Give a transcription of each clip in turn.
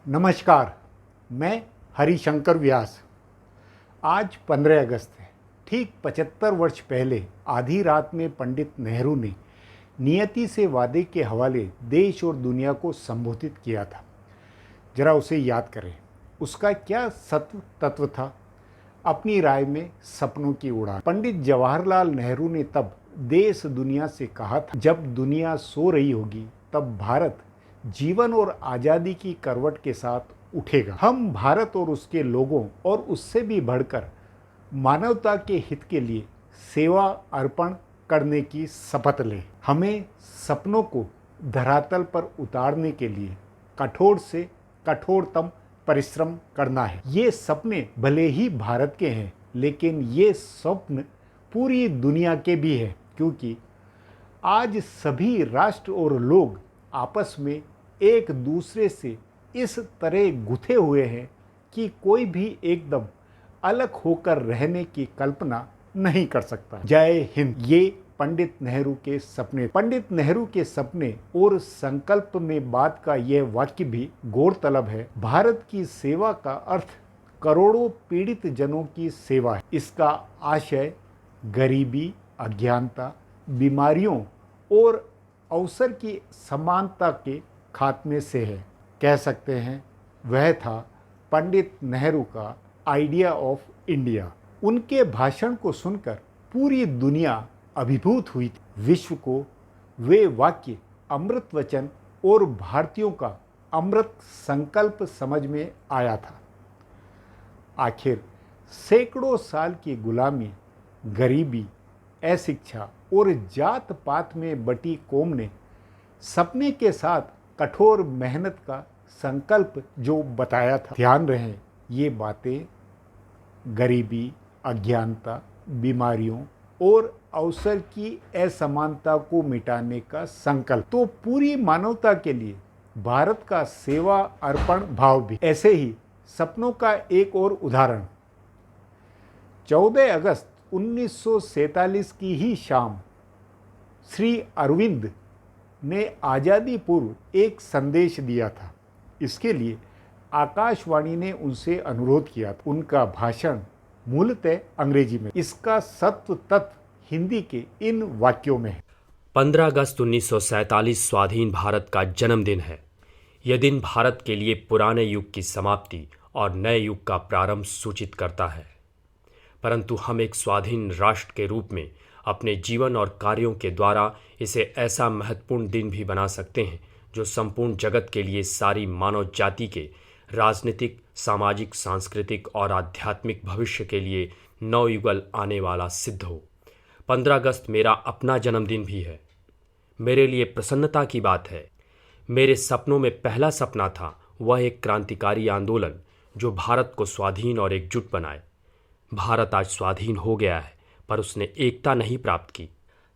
नमस्कार, मैं हरिशंकर व्यास। आज 15 अगस्त है। ठीक 75 वर्ष पहले आधी रात में पंडित नेहरू ने नियति से वादे के हवाले देश और दुनिया को संबोधित किया था। जरा उसे याद करें, उसका क्या सत्व तत्व था। अपनी राय में सपनों की उड़ान। पंडित जवाहरलाल नेहरू ने तब देश दुनिया से कहा था, जब दुनिया सो रही होगी तब भारत जीवन और आज़ादी की करवट के साथ उठेगा। हम भारत और उसके लोगों और उससे भी बढ़कर मानवता के हित के लिए सेवा अर्पण करने की शपथ लें। हमें सपनों को धरातल पर उतारने के लिए कठोर से कठोरतम परिश्रम करना है। ये सपने भले ही भारत के हैं, लेकिन ये स्वप्न पूरी दुनिया के भी हैं, क्योंकि आज सभी राष्ट्र और लोग आपस में एक दूसरे से इस तरह गुथे हुए हैं कि कोई भी एकदम अलग होकर रहने की कल्पना नहीं कर सकता। जय हिंद। ये पंडित नेहरू के सपने। पंडित नेहरू के सपने और संकल्प में बात का यह वाक्य भी गौरतलब है। भारत की सेवा का अर्थ करोड़ों पीड़ित जनों की सेवा है। इसका आशय गरीबी, अज्ञानता, बीमारियों और अवसर की समानता के खात्मे से है। कह सकते हैं वह था पंडित नेहरू का आइडिया ऑफ इंडिया। उनके भाषण को सुनकर पूरी दुनिया अभिभूत हुई थी। विश्व को वे वाक्य अमृत वचन और भारतीयों का अमृत संकल्प समझ में आया था। आखिर सैकड़ों साल की गुलामी, गरीबी, अशिक्षा और जात पात में बटी कौम ने सपने के साथ कठोर मेहनत का संकल्प जो बताया था। ध्यान रहे, ये बातें गरीबी, अज्ञानता, बीमारियों और अवसर की असमानता को मिटाने का संकल्प, तो पूरी मानवता के लिए भारत का सेवा अर्पण भाव भी। ऐसे ही सपनों का एक और उदाहरण 14 अगस्त 1947 की ही शाम श्री अरविंद ने आज़ादी पूर्व एक संदेश दिया था। इसके लिए आकाशवाणी ने उनसे अनुरोध किया था। उनका भाषण मूलतः अंग्रेजी में, इसका सत्व तत्व हिंदी के इन वाक्यों में है। 15 अगस्त 1947 स्वाधीन भारत का जन्मदिन है। यह दिन भारत के लिए पुराने युग की समाप्ति और नए युग का प्रारंभ सूचित करता है। परंतु हम एक स्वाधीन राष्ट्र के रूप में अपने जीवन और कार्यों के द्वारा इसे ऐसा महत्वपूर्ण दिन भी बना सकते हैं जो संपूर्ण जगत के लिए, सारी मानव जाति के राजनीतिक, सामाजिक, सांस्कृतिक और आध्यात्मिक भविष्य के लिए नवयुगल आने वाला सिद्ध हो। 15 अगस्त मेरा अपना जन्मदिन भी है। मेरे लिए प्रसन्नता की बात है। मेरे सपनों में पहला सपना था वह एक क्रांतिकारी आंदोलन जो भारत को स्वाधीन और एकजुट बनाए। भारत आज स्वाधीन हो गया है, पर उसने एकता नहीं प्राप्त की।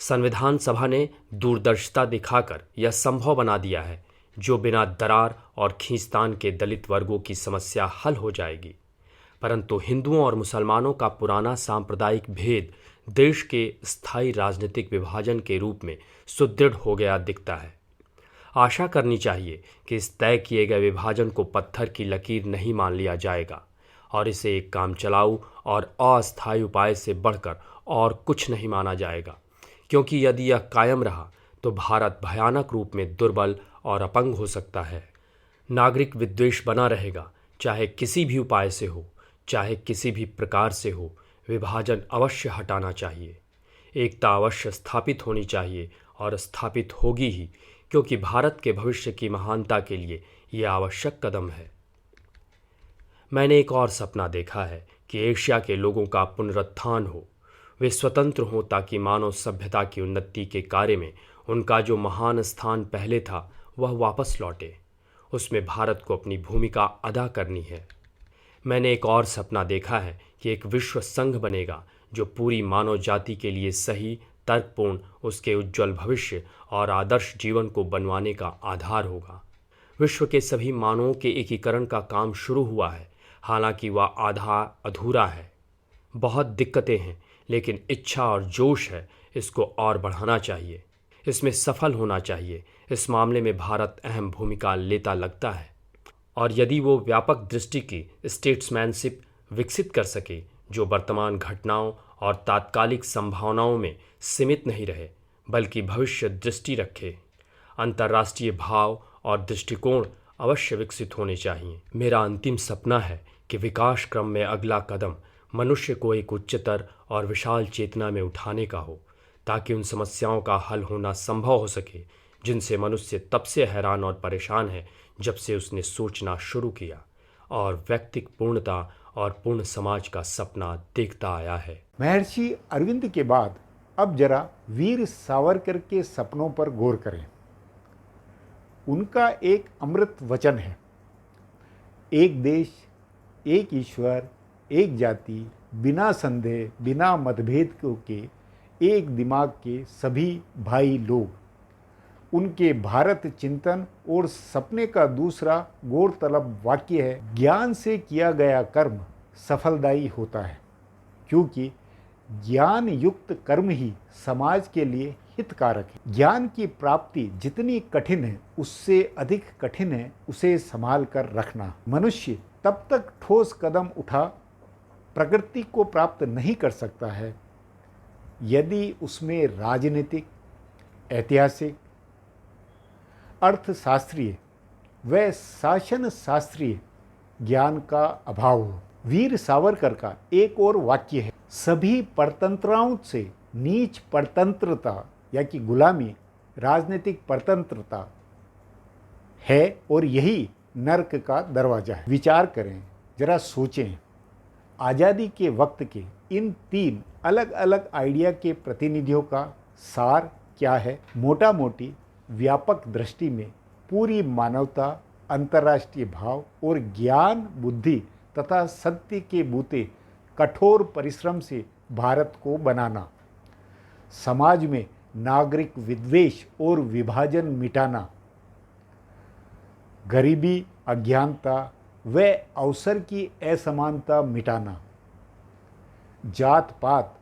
संविधान सभा ने दूरदर्शिता दिखाकर यह संभव बना दिया है जो बिना दरार और खींचतान के दलित वर्गों की समस्या हल हो जाएगी। परंतु हिंदुओं और मुसलमानों का पुराना सांप्रदायिक भेद देश के स्थायी राजनीतिक विभाजन के रूप में सुदृढ़ हो गया दिखता है। आशा करनी चाहिए कि इस तय किए गए विभाजन को पत्थर की लकीर नहीं मान लिया जाएगा और इसे एक काम चलाऊ और अस्थायी उपाय से बढ़कर और कुछ नहीं माना जाएगा, क्योंकि यदि यह कायम रहा तो भारत भयानक रूप में दुर्बल और अपंग हो सकता है। नागरिक विद्वेष बना रहेगा, चाहे किसी भी उपाय से हो, चाहे किसी भी प्रकार से हो। विभाजन अवश्य हटाना चाहिए। एकता अवश्य स्थापित होनी चाहिए और स्थापित होगी ही, क्योंकि भारत के भविष्य की महानता के लिए यह आवश्यक कदम है। मैंने एक और सपना देखा है कि एशिया के लोगों का पुनरुत्थान हो, वे स्वतंत्र हों ताकि मानव सभ्यता की उन्नति के कार्य में उनका जो महान स्थान पहले था वह वापस लौटे। उसमें भारत को अपनी भूमिका अदा करनी है। मैंने एक और सपना देखा है कि एक विश्व संघ बनेगा जो पूरी मानव जाति के लिए सही, तर्कपूर्ण, उसके उज्जवल भविष्य और आदर्श जीवन को बनवाने का आधार होगा। विश्व के सभी मानवों के एकीकरण का काम शुरू हुआ है, हालांकि वह आधा अधूरा है। बहुत दिक्कतें हैं, लेकिन इच्छा और जोश है। इसको और बढ़ाना चाहिए, इसमें सफल होना चाहिए। इस मामले में भारत अहम भूमिका लेता लगता है। और यदि वो व्यापक दृष्टि की स्टेट्समैनशिप विकसित कर सके जो वर्तमान घटनाओं और तात्कालिक संभावनाओं में सीमित नहीं रहे बल्कि भविष्य दृष्टि रखे, अंतर्राष्ट्रीय भाव और दृष्टिकोण अवश्य विकसित होने चाहिए। मेरा अंतिम सपना है कि विकास क्रम में अगला कदम मनुष्य को एक उच्चतर और विशाल चेतना में उठाने का हो, ताकि उन समस्याओं का हल होना संभव हो सके जिनसे मनुष्य तब से हैरान और परेशान है जब से उसने सोचना शुरू किया और व्यक्तिक पूर्णता और पूर्ण समाज का सपना देखता आया है। महर्षि अरविंद के बाद अब जरा वीर सावरकर के सपनों पर गौर करें। उनका एक अमृत वचन है, एक देश, एक ईश्वर, एक जाति, बिना संदेह, बिना मतभेद के एक दिमाग के सभी भाई लोग। उनके भारत चिंतन और सपने का दूसरा गौरतलब वाक्य है, ज्ञान से किया गया कर्म सफलदायी होता है, क्योंकि ज्ञान युक्त कर्म ही समाज के लिए हितकारक है। ज्ञान की प्राप्ति जितनी कठिन है उससे अधिक कठिन है उसे संभाल कर रखना। मनुष्य तब तक ठोस कदम उठा प्रकृति को प्राप्त नहीं कर सकता है यदि उसमें राजनीतिक, ऐतिहासिक, अर्थशास्त्रीय व शासन शास्त्रीय ज्ञान का अभाव हो। वीर सावरकर का एक और वाक्य है, सभी परतंत्राओं से नीच परतंत्रता या कि गुलामी राजनीतिक परतंत्रता है और यही नर्क का दरवाजा है। विचार करें, जरा सोचें, आज़ादी के वक्त के इन तीन अलग अलग आइडिया के प्रतिनिधियों का सार क्या है। मोटा मोटी व्यापक दृष्टि में पूरी मानवता, अंतर्राष्ट्रीय भाव और ज्ञान, बुद्धि तथा सत्य के बूते कठोर परिश्रम से भारत को बनाना, समाज में नागरिक विद्वेष और विभाजन मिटाना, गरीबी, अज्ञानता व अवसर की असमानता मिटाना, जात पात,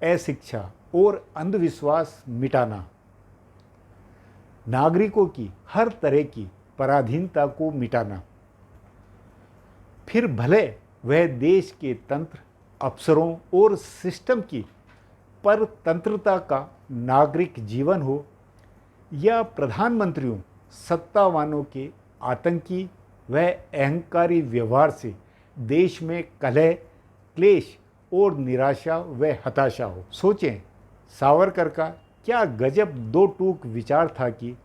अशिक्षा और अंधविश्वास मिटाना, नागरिकों की हर तरह की पराधीनता को मिटाना, फिर भले वह देश के तंत्र, अफसरों और सिस्टम की परतंत्रता का नागरिक जीवन हो या प्रधानमंत्रियों, सत्तावानों के आतंकी व अहंकारी व्यवहार से देश में कलह, क्लेश और निराशा व हताशा हो। सोचें, सावरकर का क्या गजब दो टूक विचार था कि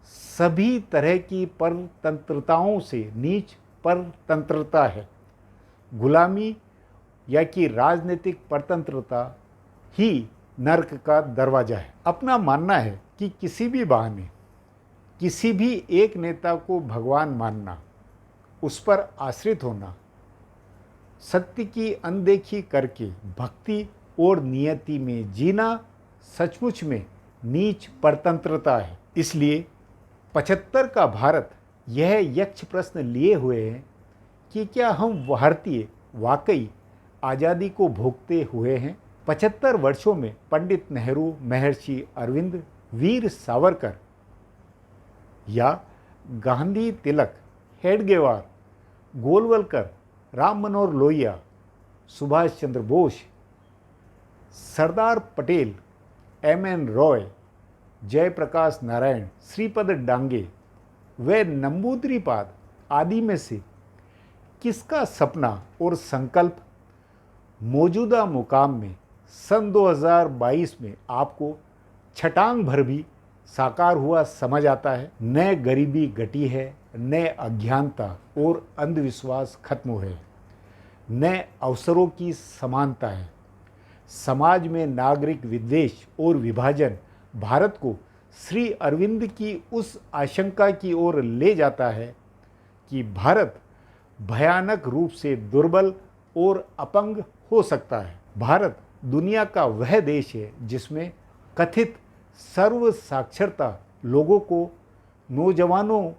सभी तरह की परतंत्रताओं से नीच परतंत्रता है, गुलामी या कि राजनीतिक परतंत्रता ही नर्क का दरवाजा है। अपना मानना है कि किसी भी बहाने किसी भी एक नेता को भगवान मानना, उस पर आश्रित होना, सत्य की अनदेखी करके भक्ति और नियति में जीना सचमुच में नीच परतंत्रता है। इसलिए 75 का भारत यह यक्ष प्रश्न लिए हुए है कि क्या हम भारतीय वाकई आज़ादी को भोगते हुए हैं। 75 वर्षों में पंडित नेहरू, महर्षि अरविंद, वीर सावरकर या गांधी, तिलक, हेडगेवार, गोलवलकर, राम मनोहर लोहिया, सुभाष चंद्र बोस, सरदार पटेल, एम.एन. रॉय, जयप्रकाश नारायण, श्रीपद डांगे व नंबूद्रिपाद आदि में से किसका सपना और संकल्प मौजूदा मुकाम में सन 2022 में आपको छटांग भर भी साकार हुआ समझ आता है। न गरीबी घटी है, न अज्ञानता और अंधविश्वास खत्म हुए, न अवसरों की समानता है। समाज में नागरिक विद्वेष और विभाजन भारत को श्री अरविंद की उस आशंका की ओर ले जाता है कि भारत भयानक रूप से दुर्बल और अपंग हो सकता है। भारत दुनिया का वह देश है जिसमें कथित सर्व साक्षरता लोगों को, नौजवानों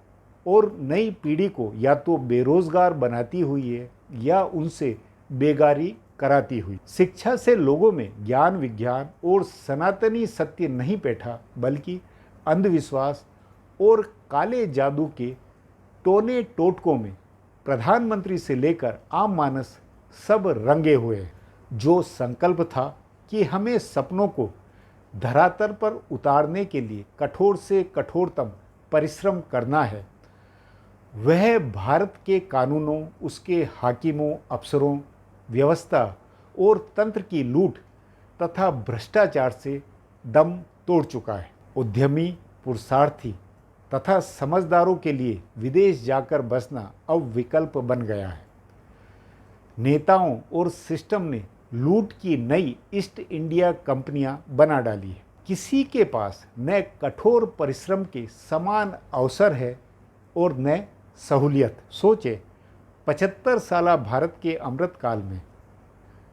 और नई पीढ़ी को या तो बेरोजगार बनाती हुई है या उनसे बेगारी कराती हुई। शिक्षा से लोगों में ज्ञान, विज्ञान और सनातनी सत्य नहीं बैठा, बल्कि अंधविश्वास और काले जादू के टोने टोटकों में प्रधानमंत्री से लेकर आम मानस सब रंगे हुए हैं। जो संकल्प था कि हमें सपनों को धरातल पर उतारने के लिए कठोर से कठोरतम परिश्रम करना है, वह भारत के कानूनों, उसके हाकिमों, अफसरों, व्यवस्था और तंत्र की लूट तथा भ्रष्टाचार से दम तोड़ चुका है। उद्यमी, पुरुषार्थी तथा समझदारों के लिए विदेश जाकर बसना अब विकल्प बन गया है। नेताओं और सिस्टम ने लूट की नई ईस्ट इंडिया कंपनियां बना डाली है। किसी के पास न कठोर परिश्रम के समान अवसर है और न सहूलियत। सोचे 75 साला भारत के अमृत काल में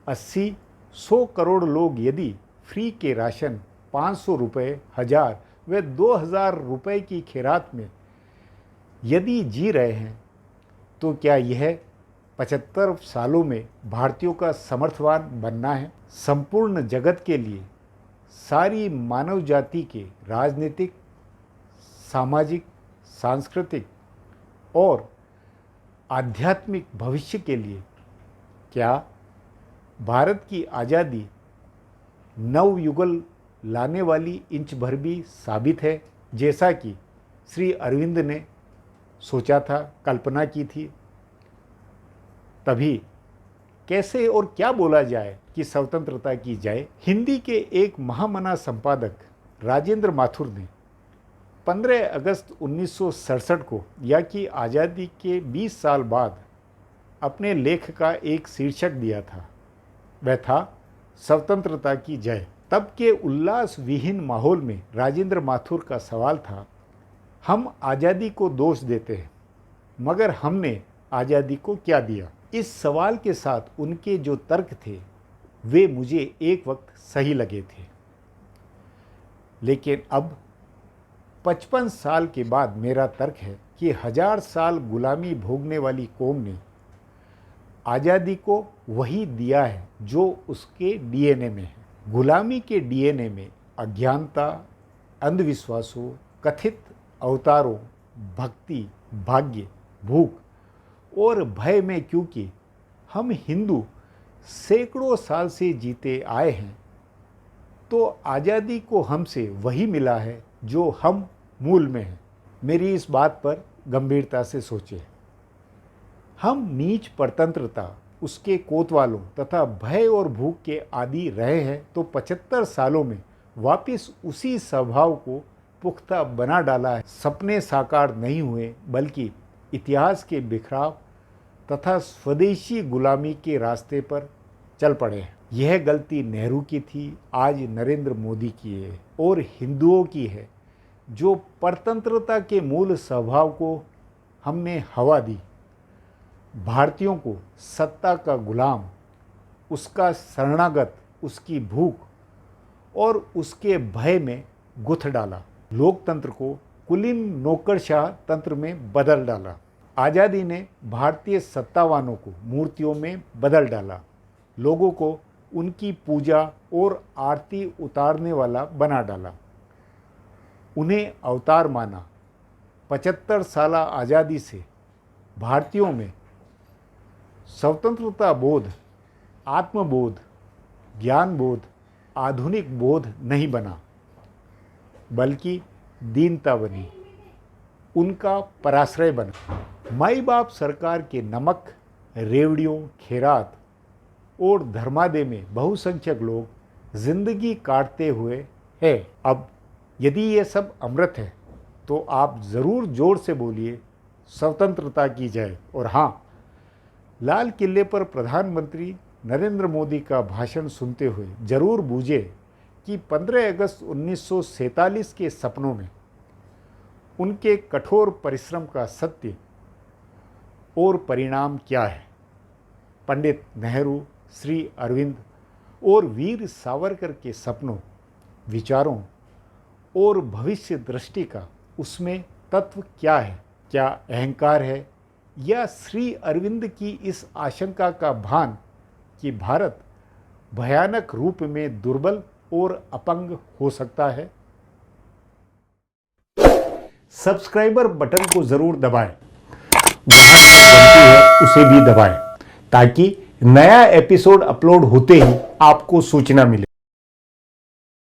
80-100 करोड़ लोग यदि फ्री के राशन 500 रुपये, 1000 व 2000 रुपये की खैरात में यदि जी रहे हैं, तो क्या यह 75 सालों में भारतीयों का समर्थवान बनना है? संपूर्ण जगत के लिए, सारी मानव जाति के राजनीतिक, सामाजिक, सांस्कृतिक और आध्यात्मिक भविष्य के लिए क्या भारत की आज़ादी नवयुगल लाने वाली इंच भर भी साबित है, जैसा कि श्री अरविंद ने सोचा था, कल्पना की थी? तभी कैसे और क्या बोला जाए कि स्वतंत्रता की जाए? हिंदी के एक महामना संपादक राजेंद्र माथुर ने 15 अगस्त 1967 को, या कि आज़ादी के 20 साल बाद, अपने लेख का एक शीर्षक दिया था। वह था स्वतंत्रता की जय। तब के उल्लास विहीन माहौल में राजेंद्र माथुर का सवाल था, हम आज़ादी को दोष देते हैं, मगर हमने आज़ादी को क्या दिया? इस सवाल के साथ उनके जो तर्क थे वे मुझे एक वक्त सही लगे थे, लेकिन अब 55 साल के बाद मेरा तर्क है कि 1000 साल गुलामी भोगने वाली कौम ने आज़ादी को वही दिया है जो उसके डीएनए में है। गुलामी के डीएनए में अज्ञानता, अंधविश्वासों, कथित अवतारों, भक्ति, भाग्य, भूख और भय में, क्योंकि हम हिंदू सैकड़ों साल से जीते आए हैं, तो आज़ादी को हमसे वही मिला है जो हम मूल में हैं। मेरी इस बात पर गंभीरता से सोचें। हम नीच परतंत्रता, उसके कोतवालों तथा भय और भूख के आदि रहे हैं, तो 75 सालों में वापस उसी स्वभाव को पुख्ता बना डाला है। सपने साकार नहीं हुए, बल्कि इतिहास के बिखराव तथा स्वदेशी गुलामी के रास्ते पर चल पड़े हैं। यह गलती नेहरू की थी, आज नरेंद्र मोदी की है और हिंदुओं की है, जो परतंत्रता के मूल स्वभाव को हमने हवा दी। भारतीयों को सत्ता का गुलाम, उसका शरणागत, उसकी भूख और उसके भय में गुथ डाला। लोकतंत्र को कुलीन नौकरशाह तंत्र में बदल डाला। आज़ादी ने भारतीय सत्तावानों को मूर्तियों में बदल डाला। लोगों को उनकी पूजा और आरती उतारने वाला बना डाला। उन्हें अवतार माना। 75 साल आज़ादी से भारतीयों में स्वतंत्रता बोध, आत्मबोध, ज्ञान बोध, आधुनिक बोध नहीं बना, बल्कि दीनता बनी, उनका पराश्रय बना। माई बाप सरकार के नमक, रेवड़ियों, खैरात और धर्मादे में बहुसंख्यक लोग जिंदगी काटते हुए हैं। अब यदि ये सब अमृत है, तो आप ज़रूर जोर से बोलिए स्वतंत्रता की जय। और हाँ, लाल किले पर प्रधानमंत्री नरेंद्र मोदी का भाषण सुनते हुए जरूर बूझे कि 15 अगस्त 1947 के सपनों में उनके कठोर परिश्रम का सत्य और परिणाम क्या है। पंडित नेहरू, श्री अरविंद और वीर सावरकर के सपनों, विचारों और भविष्य दृष्टि का उसमें तत्व क्या है? क्या अहंकार है, या श्री अरविंद की इस आशंका का भान कि भारत भयानक रूप में दुर्बल और अपंग हो सकता है? सब्सक्राइबर बटन को जरूर दबाएं। वहां बनती है उसे भी दबाएं ताकि नया एपिसोड अपलोड होते ही आपको सूचना मिले।